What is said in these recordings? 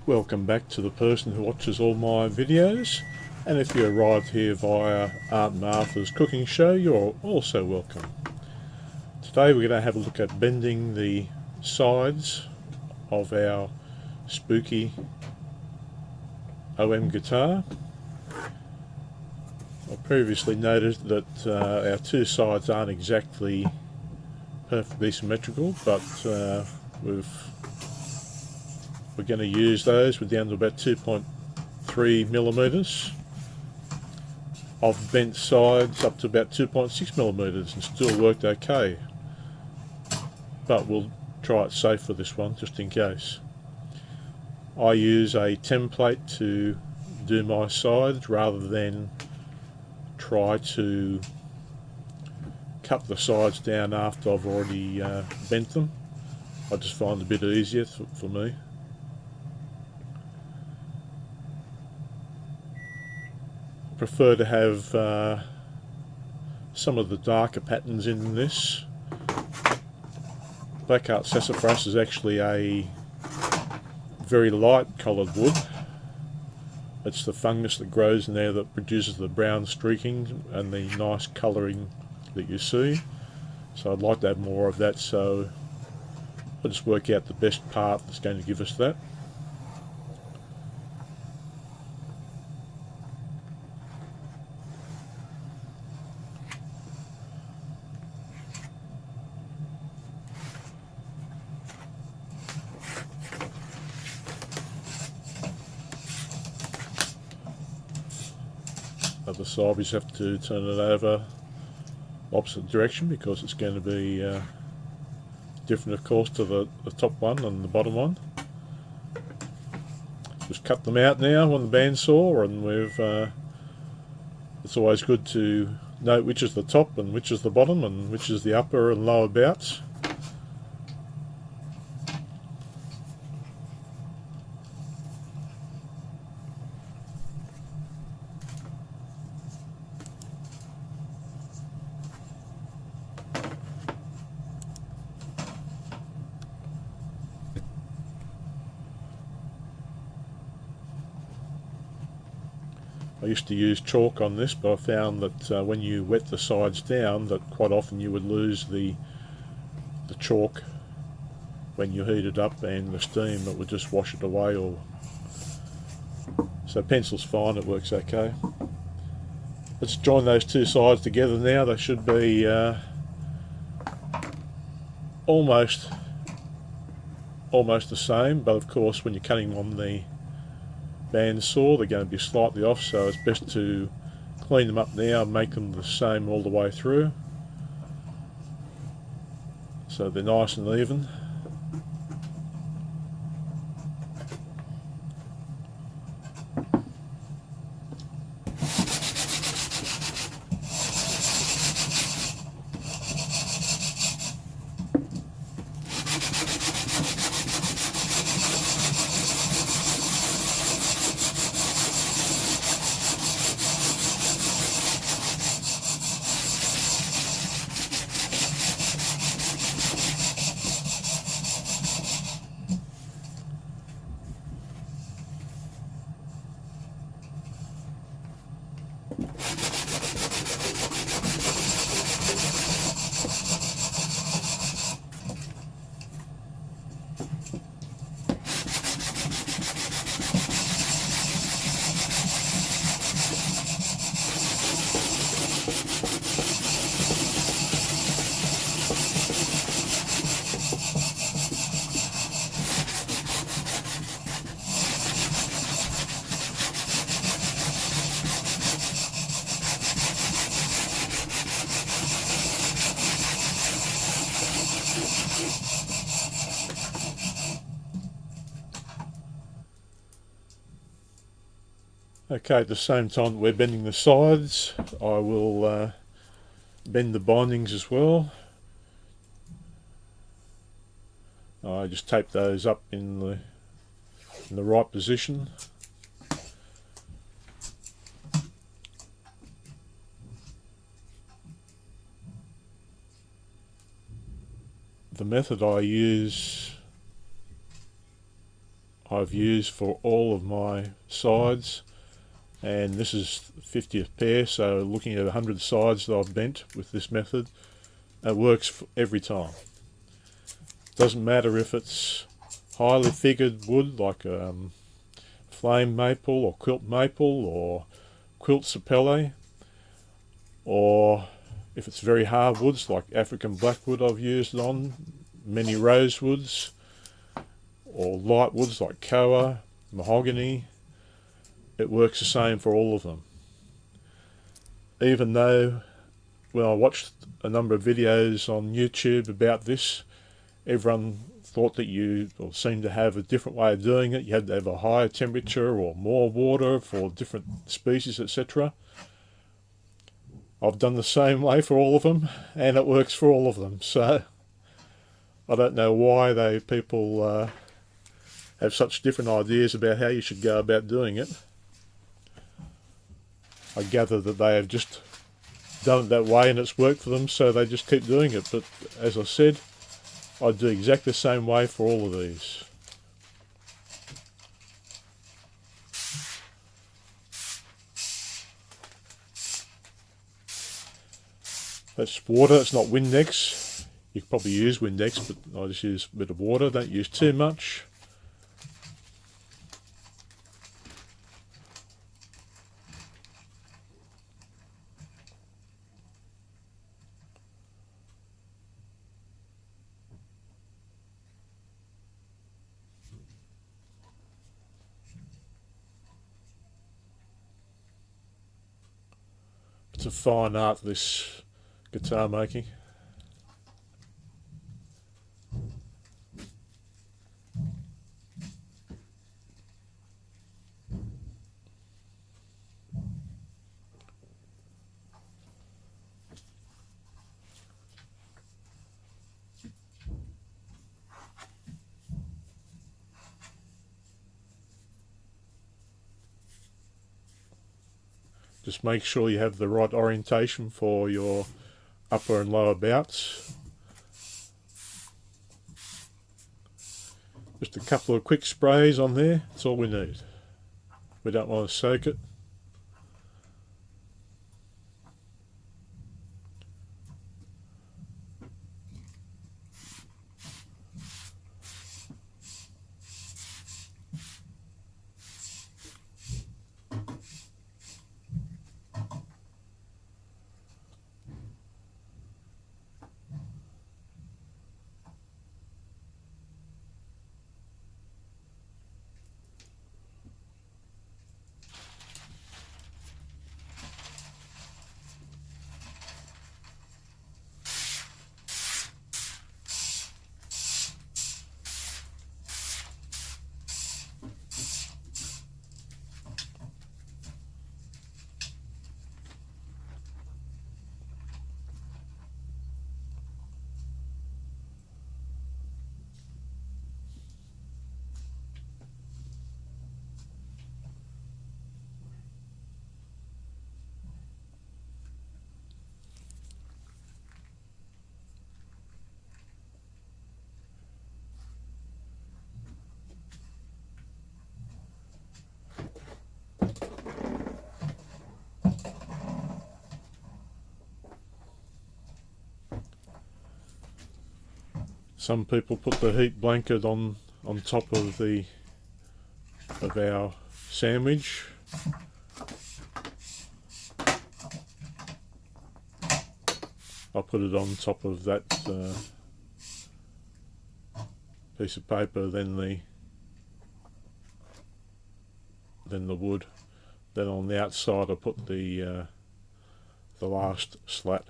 Welcome back to the person who watches all my videos, and if you arrived here via Aunt Martha's cooking show, you're also welcome. Today we're going to have a look at bending the sides of our Spooky OM guitar. I previously noted that our two sides aren't exactly perfectly symmetrical, but we're going to use those. We're down to about 2.3 millimeters. I've bent sides up to about 2.6 millimeters and still worked okay, but we'll try it safe for this one just in case. I use a template to do my sides rather than try to cut the sides down after I've already bent them. I just find it a bit easier for me. Prefer to have some of the darker patterns in this. Blackheart sassafras is actually a very light coloured wood. It's the fungus that grows in there that produces the brown streaking and the nice colouring that you see. So I'd like to have more of that, so I'll just work out the best part that's going to give us that. Other side we just have to turn it over opposite direction because it's going to be different of course to the top one and the bottom one. Just cut them out now on the bandsaw, and it's always good to note which is the top and which is the bottom and which is the upper and lower bouts. I used to use chalk on this, but I found that when you wet the sides down, that quite often you would lose the chalk when you heat it up, and the steam that would just wash it away. So pencil's fine, it works okay. Let's join those two sides together now. They should be almost the same, but of course when you're cutting on the bandsaw they're going to be slightly off, so it's best to clean them up now and make them the same all the way through so they're nice and even. Okay, at the same time that we're bending the sides, I will bend the bindings as well. I just tape those up in the right position. The method I use I've used for all of my sides, and this is 50th pair, so looking at 100 sides that I've bent with this method, it works every time. Doesn't matter if it's highly figured wood like flame maple or quilt maple or quilt sapele, or if it's very hard woods like African blackwood I've used it on, many rosewoods, or light woods like koa, mahogany. It works the same for all of them. Even though when I watched a number of videos on YouTube about this, everyone thought that you seemed to have a different way of doing it. You had to have a higher temperature or more water for different species, etc. I've done the same way for all of them, and it works for all of them. So I don't know why people have such different ideas about how you should go about doing it. I gather that they have just done it that way and it's worked for them, so they just keep doing it. But as I said, I do exactly the same way for all of these. That's water, it's not Windex. You could probably use Windex, but I just use a bit of water, don't use too much. It's a fine art, this guitar making. Just make sure you have the right orientation for your upper and lower bouts. Just a couple of quick sprays on there, that's all we need. We don't want to soak it. Some people put the heat blanket on top of our sandwich. I'll put it on top of that piece of paper, then the wood. Then on the outside I put the last slat.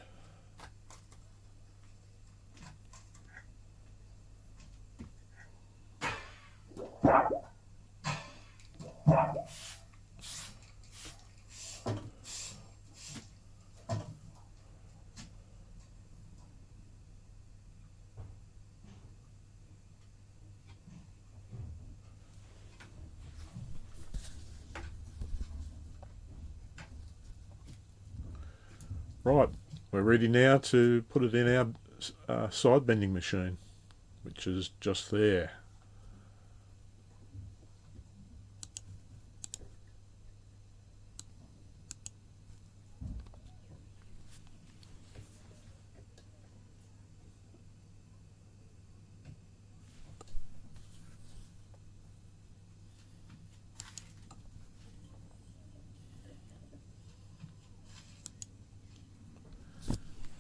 Right, we're ready now to put it in our side bending machine, which is just there.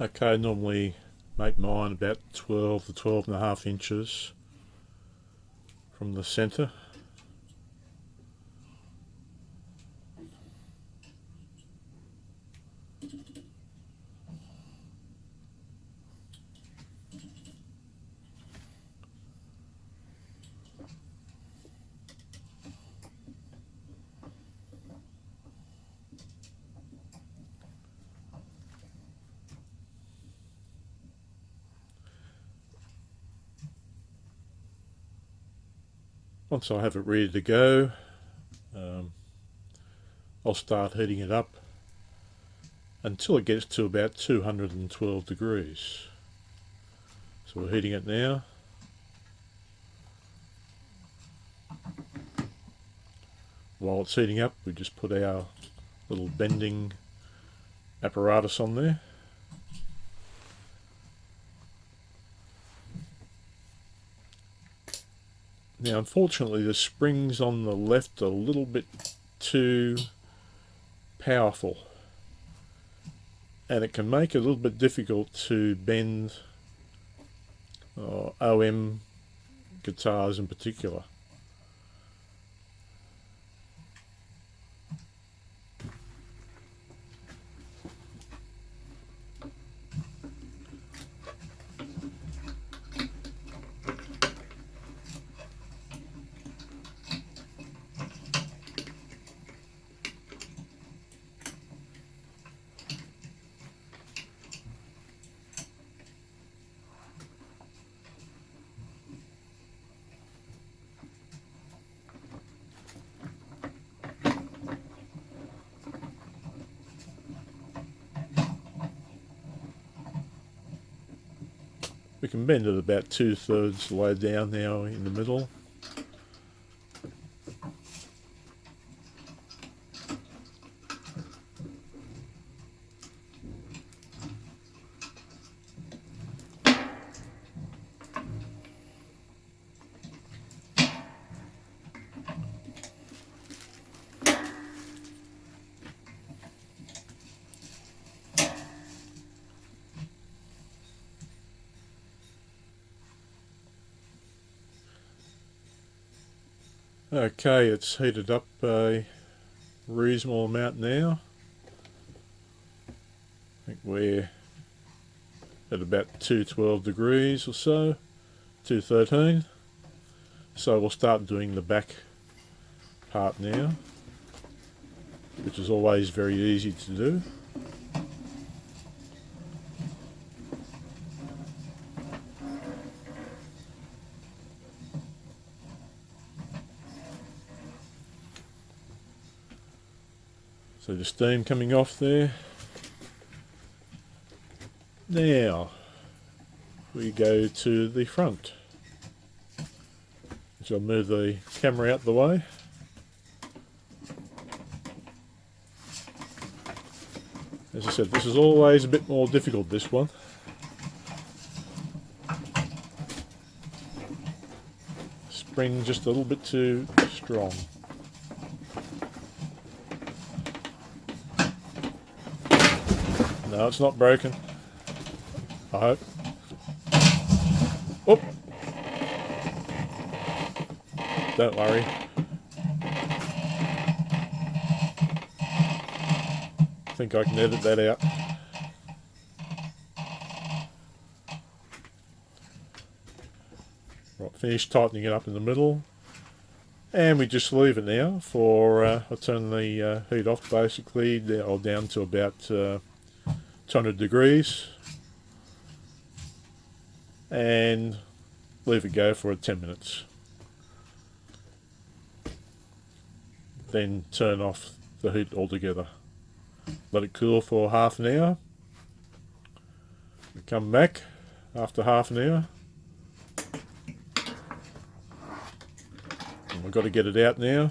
Okay, I normally make mine about 12 to 12.5 inches from the centre. Once I have it ready to go, I'll start heating it up until it gets to about 212 degrees. So we're heating it now. While it's heating up, we just put our little bending apparatus on there. Now unfortunately the springs on the left are a little bit too powerful, and it can make it a little bit difficult to bend OM guitars in particular. We can bend it about 2/3 the way down now in the middle. Okay, it's heated up a reasonable amount now. I think we're at about 212 degrees or so, 213. So we'll start doing the back part now, which is always very easy to do. So the steam coming off there. Now we go to the front. So I'll move the camera out the way. As I said, this is always a bit more difficult, this one. Spring just a little bit too strong. No, it's not broken, I hope. Oop! Don't worry. I think I can edit that out. Right, finish tightening it up in the middle. And we just leave it now for, I'll turn the heat off basically, or down to about 200 degrees, and leave it go for 10 minutes. Then turn off the heat altogether. Let it cool for half an hour. We come back after half an hour. And we've got to get it out now.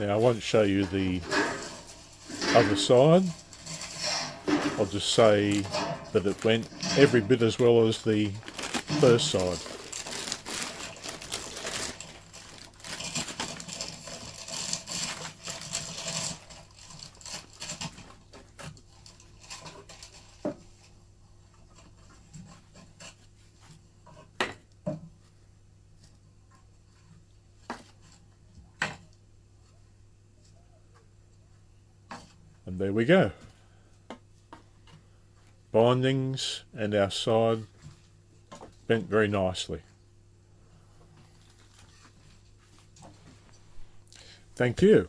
Now I won't show you the other side. I'll just say that it went every bit as well as the first side. And there we go. Bindings and our side bent very nicely. Thank you.